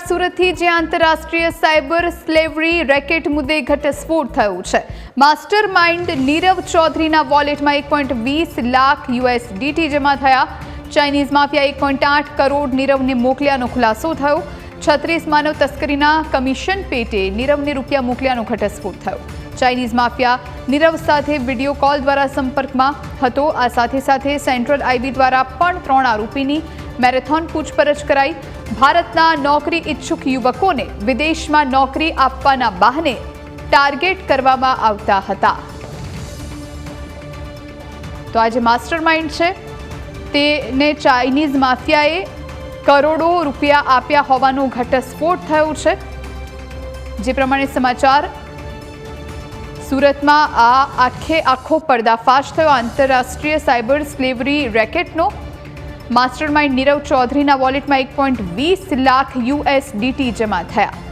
સુરતથી જે આંતરરાષ્ટ્રીય સાયબર સ્લેવરી રેકેટ મુદ્દે ઘટસ્ફોટ થયો છે। માસ્ટર માઇન્ડ નીરવ ચૌધરીના વોલેટમાં 1.20 લાખ USDT જમા થયા। ચાઇનીઝ માફિયા 1.8 કરોડ નીરવને મોકલ્યાનો ખુલાસો થયો। 36 માનવ તસ્કરીના કમિશન પેટે નીરવને રૂપિયા મોકલ્યાનો ઘટસ્ફોટ થયો। ચાઇનીઝ માફિયા નીરવ સાથે વિડીયો કોલ દ્વારા સંપર્કમાં હતો। આ સાથે સેન્ટ્રલ આઈબી દ્વારા પણ 3 આરોપીની મેરેથોન પૂછપરછ કરાઈ। ભારતના નોકરી ઇચ્છુક યુવકોને વિદેશમાં નોકરી આપવાના બહાને ટાર્ગેટ કરવામાં આવતા હતા। તો આ જે માસ્ટર માઇન્ડ છે તેને ચાઇનીઝ માફિયાએ કરોડો રૂપિયા આપ્યા હોવાનો ઘટસ્ફોટ થયો છે। જે પ્રમાણે સમાચાર સુરતમાં આખો પર્દાફાશ થયો આંતરરાષ્ટ્રીય સાયબર સ્લેવરી રેકેટનો। માસ્ટર માઇન્ડ નીરવ ચૌધરીના વોલેટમાં 1.20 લાખ USDT જમા થયા।